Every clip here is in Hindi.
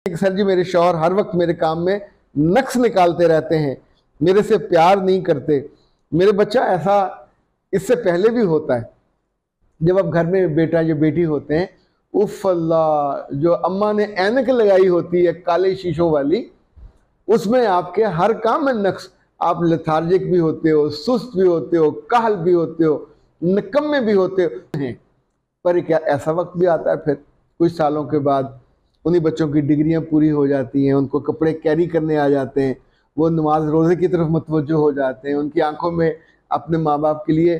कि सर जी मेरे शौहर हर वक्त मेरे काम में नक्स निकालते रहते हैं, मेरे से प्यार नहीं करते। मेरे बच्चा ऐसा इससे पहले भी होता है, जब आप घर में बेटा या बेटी होते हैं, उफ अल्लाह, जो अम्मा ने ऐनक लगाई होती है काले शीशों वाली, उसमें आपके हर काम में नक्स, आप लेथार्जिक भी होते हो, सुस्त भी होते हो, काहल भी होते हो, निकम्मे भी होते हैं। पर क्या ऐसा वक्त भी आता है फिर कुछ सालों के बाद उन्हीं बच्चों की डिग्रियां पूरी हो जाती हैं, उनको कपड़े कैरी करने आ जाते हैं, वो नमाज रोज़े की तरफ मुतवज्जो हो जाते हैं, उनकी आंखों में अपने माँ बाप के लिए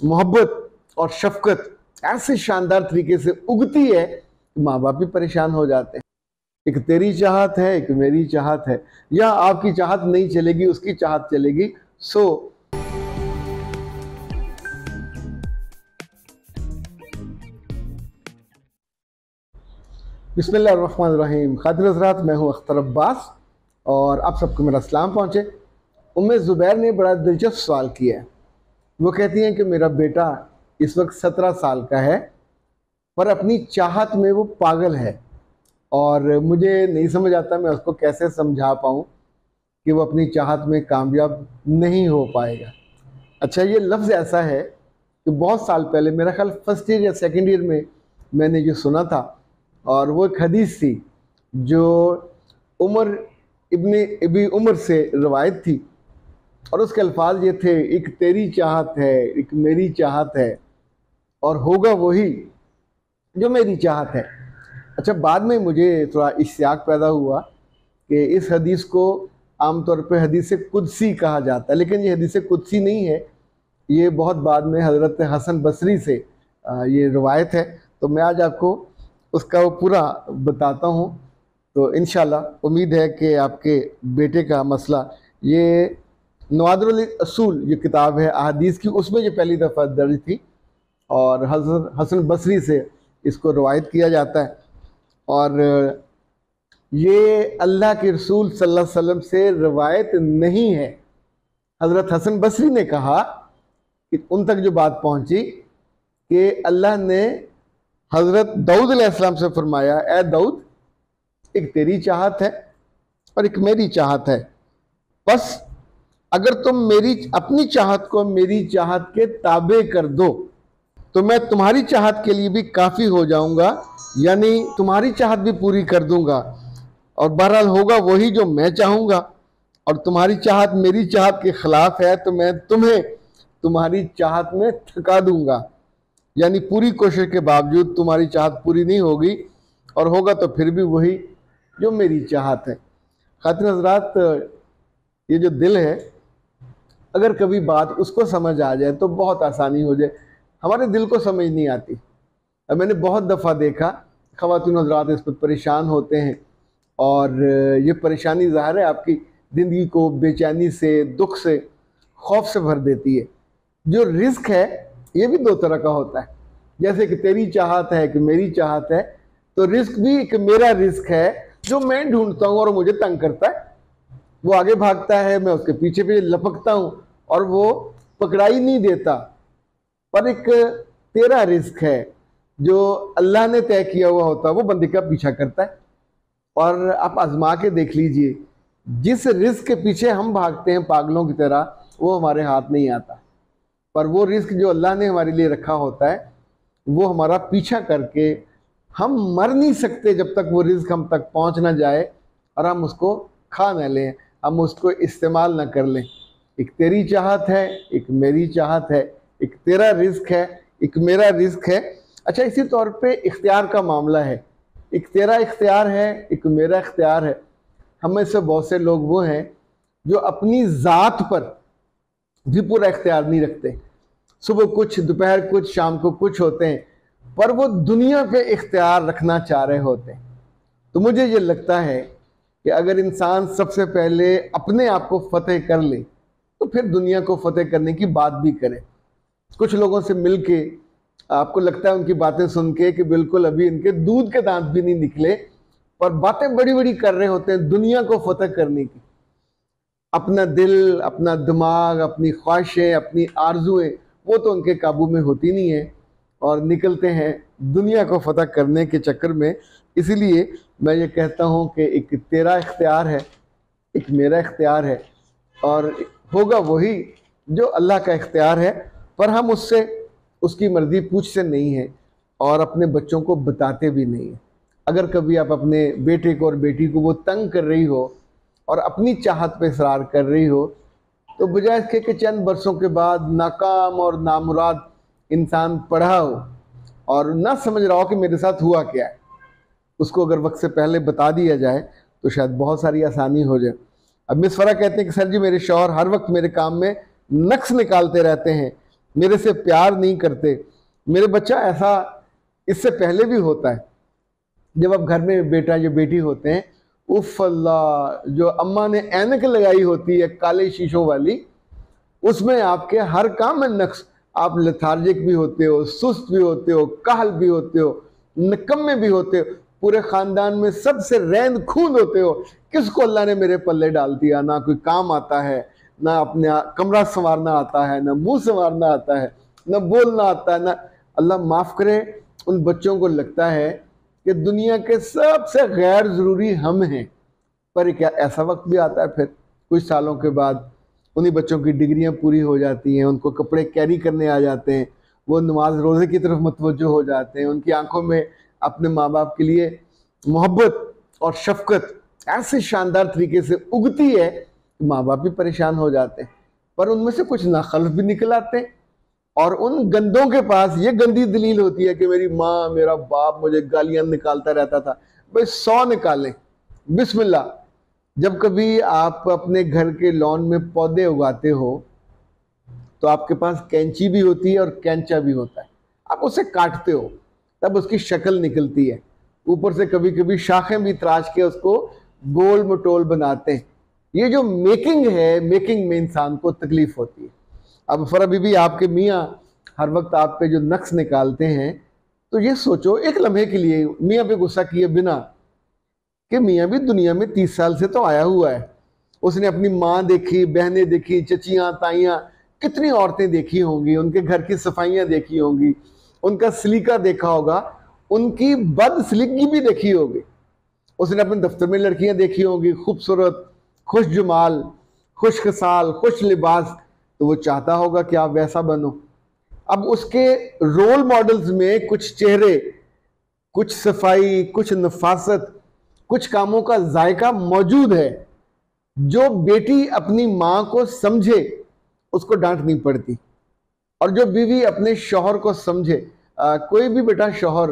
मोहब्बत और शफकत ऐसे शानदार तरीके से उगती है कि माँ बाप भी परेशान हो जाते हैं। एक तेरी चाहत है, एक मेरी चाहत है, या आपकी चाहत नहीं चलेगी, उसकी चाहत चलेगी। सो बिस्मिल्लाहिर्रहमानिर्रहीम। खातिर हज़रात, मैं हूँ अख्तर अब्बास और आप सबको मेरा सलाम पहुँचे। उम्मे ज़ुबैर ने बड़ा दिलचस्प सवाल किया है। वो कहती हैं कि मेरा बेटा इस वक्त 17 साल का है, पर अपनी चाहत में वो पागल है और मुझे नहीं समझ आता मैं उसको कैसे समझा पाऊँ कि वो अपनी चाहत में कामयाब नहीं हो पाएगा। अच्छा, ये लफ्ज़ ऐसा है कि बहुत साल पहले, मेरा ख्याल फर्स्ट ईयर या सेकेंड ईयर में मैंने ये सुना था, और वो एक हदीस थी जो उमर इब्ने अबी उमर से रवायत थी, और उसके अल्फाज ये थे, एक तेरी चाहत है, एक मेरी चाहत है, और होगा वही जो मेरी चाहत है। अच्छा, बाद में मुझे थोड़ा इश्तियाक पैदा हुआ कि इस हदीस को आमतौर पे हदीस कुदसी कहा जाता है, लेकिन ये हदीस कुदसी नहीं है, ये बहुत बाद में हज़रत हसन बसरी से ये रवायत है। तो मैं आज आपको उसका वो पूरा बताता हूँ। तो इंशाल्लाह उम्मीद है कि आपके बेटे का मसला, ये नवादुल असूल ये किताब है अहादीस की, उसमें ये पहली दफ़ा दर्ज थी और हज़रत हसन बसरी से इसको रवायत किया जाता है। और ये अल्लाह के रसूल सल्लल्लाहु अलैहि वसल्लम से रवायत नहीं है। हज़रत हसन बसरी ने कहा कि उन तक जो बात पहुंची कि अल्लाह ने हज़रत दाऊद अलैहिस्सलाम से फरमाया, ए दाऊद, एक तेरी चाहत है और एक मेरी चाहत है, बस अगर तुम मेरी अपनी चाहत को मेरी चाहत के ताबे कर दो तो मैं तुम्हारी चाहत के लिए भी काफ़ी हो जाऊंगा, यानी तुम्हारी चाहत भी पूरी कर दूंगा, और बहरहाल होगा वही जो मैं चाहूँगा, और तुम्हारी चाहत मेरी चाहत के ख़िलाफ़ है तो मैं तुम्हें तुम्हारी चाहत में थका दूंगा, यानी पूरी कोशिश के बावजूद तुम्हारी चाहत पूरी नहीं होगी, और होगा तो फिर भी वही जो मेरी चाहत है। खातिर हज़रात, ये जो दिल है, अगर कभी बात उसको समझ आ जाए तो बहुत आसानी हो जाए। हमारे दिल को समझ नहीं आती। अब मैंने बहुत दफ़ा देखा ख़वातीन हज़रात इस पर परेशान होते हैं, और ये परेशानी ज़ाहिर है आपकी ज़िंदगी को बेचैनी से, दुख से, खौफ से भर देती है। जो रिस्क है ये भी दो तरह का होता है, जैसे कि तेरी चाहत है कि मेरी चाहत है, तो रिस्क भी एक मेरा रिस्क है जो मैं ढूंढता हूँ और मुझे तंग करता है। वो आगे भागता है, मैं उसके पीछे पीछे लपकता हूँ और वो पकड़ाई नहीं देता। पर एक तेरा रिस्क है जो अल्लाह ने तय किया हुआ होता है, वो बंदे का पीछा करता है। और आप आजमा के देख लीजिए, जिस रिस्क के पीछे हम भागते हैं पागलों की तरह, वो हमारे हाथ नहीं आता, पर वो रिस्क जो अल्लाह ने हमारे लिए रखा होता है, वो हमारा पीछा करके हम मर नहीं सकते जब तक वो रिस्क हम तक पहुंच ना जाए और हम उसको खा न लें, हम उसको इस्तेमाल ना कर लें। एक तेरी चाहत है, एक मेरी चाहत है, एक तेरा रिस्क है, एक मेरा रिस्क है। अच्छा, इसी तौर पे इख्तियार का मामला है, एक तेरा इख्तियार है, एक मेरा इख्तियार है। हम में से बहुत से लोग वो हैं जो अपनी ज़ात पर भी पूरा इख्तियार नहीं रखते। सुबह कुछ, दोपहर कुछ, शाम को कुछ होते हैं, पर वो दुनिया पे इख्तियार रखना चाह रहे होते हैं। तो मुझे ये लगता है कि अगर इंसान सबसे पहले अपने आप को फतेह कर ले तो फिर दुनिया को फतेह करने की बात भी करे। कुछ लोगों से मिल के आपको लगता है उनकी बातें सुन के कि बिल्कुल अभी इनके दूध के दांत भी नहीं निकले, पर बातें बड़ी बड़ी कर रहे होते हैं दुनिया को फतेह करने की। अपना दिल, अपना दिमाग, अपनी ख्वाहिशें, अपनी आरजुएं, वो तो उनके काबू में होती नहीं है, और निकलते हैं दुनिया को फतह करने के चक्कर में। इसीलिए मैं ये कहता हूँ कि एक तेरा इख्तियार है, एक मेरा इख्तियार है, और होगा वही जो अल्लाह का इख्तियार है, पर हम उससे उसकी मर्ज़ी पूछते नहीं है और अपने बच्चों को बताते भी नहीं है। अगर कभी आप अपने बेटे को और बेटी को वो तंग कर रही हो और अपनी चाहत पे इसरार कर रही हो, तो बजाय इसके कि चंद बरसों के बाद नाकाम और नामुराद इंसान पढ़ा हो और ना समझ रहा हो कि मेरे साथ हुआ क्या है, उसको अगर वक्त से पहले बता दिया जाए तो शायद बहुत सारी आसानी हो जाए। अब मिस फरा कहते हैं कि सर जी मेरे शौहर हर वक्त मेरे काम में नक्स निकालते रहते हैं, मेरे से प्यार नहीं करते। मेरे बच्चा ऐसा इससे पहले भी होता है, जब आप घर में बेटा या बेटी होते हैं, उफ अल्लाह, जो अम्मा ने ऐनक लगाई होती है काले शीशों वाली, उसमें आपके हर काम में नक्स, आप लेथार्जिक भी होते हो, सुस्त भी होते हो, काहल भी होते हो, निकम्मे भी होते हो, पूरे ख़ानदान में सबसे रैन खून होते हो। किसको अल्लाह ने मेरे पल्ले डाल दिया, ना कोई काम आता है, ना अपने कमरा संवारना आता है, ना मुंह संवारना आता है, ना बोलना आता है, ना अल्लाह माफ़ करे उन बच्चों को लगता है कि दुनिया के सबसे गैर ज़रूरी हम हैं। पर क्या ऐसा वक्त भी आता है फिर कुछ सालों के बाद उन्हीं बच्चों की डिग्रियां पूरी हो जाती हैं, उनको कपड़े कैरी करने आ जाते हैं, वो नमाज रोज़े की तरफ मुतवज्जो हो जाते हैं, उनकी आंखों में अपने माँ बाप के लिए मोहब्बत और शफकत ऐसे शानदार तरीके से उगती है कि माँ बाप भी परेशान हो जाते हैं। पर उनमें से कुछ नाखल्फ भी निकल आते हैं और उन गंदों के पास ये गंदी दलील होती है कि मेरी माँ मेरा बाप मुझे गालियाँ निकालता रहता था। भाई 100 निकालें, बिस्मिल्लाह। जब कभी आप अपने घर के लॉन में पौधे उगाते हो तो आपके पास कैंची भी होती है और कैंचा भी होता है, आप उसे काटते हो तब उसकी शक्ल निकलती है, ऊपर से कभी कभी शाखें भी तराश के उसको गोल मटोल बनाते हैं। ये जो मेकिंग है, मेकिंग में इंसान को तकलीफ होती है। अब फरा बीबी आपके मियाँ हर वक्त आप पे जो नक्स निकालते हैं, तो ये सोचो एक लम्हे के लिए मियाँ पे गुस्सा किए बिना कि मियाँ भी दुनिया में 30 साल से तो आया हुआ है, उसने अपनी माँ देखी, बहनें देखी, चचियाँ ताइयाँ, कितनी औरतें देखी होंगी, उनके घर की सफाइयाँ देखी होंगी, उनका सलीका देखा होगा, उनकी बद सलीकी भी देखी होगी। उसने अपने दफ्तर में लड़कियाँ देखी होंगी, खूबसूरत, खुश जुमाल, खुश खसाल, खुश लिबास, तो वो चाहता होगा कि आप वैसा बनो। अब उसके रोल मॉडल्स में कुछ चेहरे, कुछ सफाई, कुछ नफासत, कुछ कामों का जायका मौजूद है। जो बेटी अपनी माँ को समझे उसको डांट नहीं पड़ती, और जो बीवी अपने शौहर को समझे। कोई भी बेटा शौहर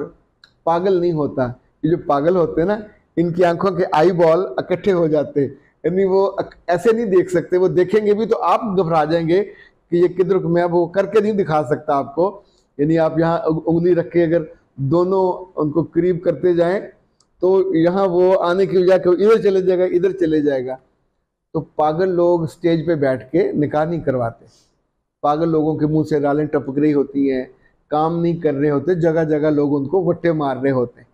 पागल नहीं होता। ये जो पागल होते हैं ना, इनकी आंखों के आई बॉल इकट्ठे हो जाते हैं, यानी वो ऐसे नहीं देख सकते, वो देखेंगे भी तो आप घबरा जाएंगे कि ये किधर, मैं अब वो करके नहीं दिखा सकता आपको। यानी आप यहाँ उंगली रख के अगर दोनों उनको करीब करते जाएं तो यहाँ वो आने की बजाय इधर चले जाएगा, इधर चले जाएगा। तो पागल लोग स्टेज पे बैठ के निकाह नहीं करवाते। पागल लोगों के मुंह से रालें टपक रही होती हैं, काम नहीं कर रहे होते, जगह जगह लोग उनको वट्टे मार रहे होते हैं।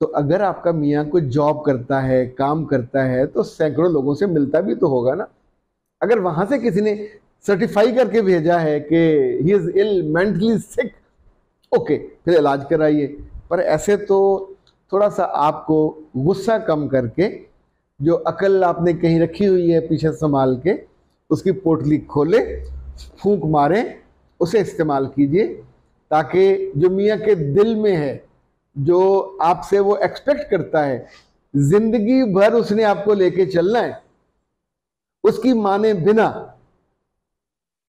तो अगर आपका मियाँ कोई जॉब करता है, काम करता है, तो सैकड़ों लोगों से मिलता भी तो होगा ना। अगर वहां से किसी ने सर्टिफाई करके भेजा है कि he is ill, mentally sick, okay, फिर इलाज कराइए। पर ऐसे तो थोड़ा सा आपको गुस्सा कम करके, जो अकल आपने कहीं रखी हुई है पीछे संभाल के, उसकी पोटली खोले, फूंक मारें, उसे इस्तेमाल कीजिए, ताकि जो मियाँ के दिल में है, जो आपसे वो एक्सपेक्ट करता है, जिंदगी भर उसने आपको लेके चलना है, उसकी माने बिना।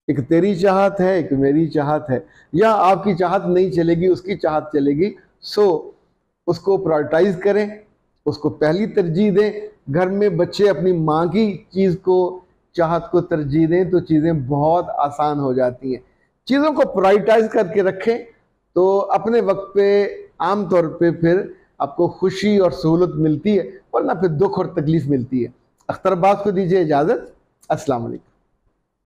एक तेरी चाहत है, एक मेरी चाहत है, या आपकी चाहत नहीं चलेगी, उसकी चाहत चलेगी। सो उसको प्रायोरिटाइज करें, उसको पहली तरजीह दें। घर में बच्चे अपनी माँ की चीज़ को, चाहत को तरजीह दें तो चीज़ें बहुत आसान हो जाती हैं। चीज़ों को प्रायोरिटाइज करके रखें तो अपने वक्त पे आम तौर पे फिर आपको खुशी और सहूलत मिलती है, वरना फिर दुख और तकलीफ मिलती है। अख्तर अब्बास को दीजिए इजाज़त। अस्सलाम वालेकुम।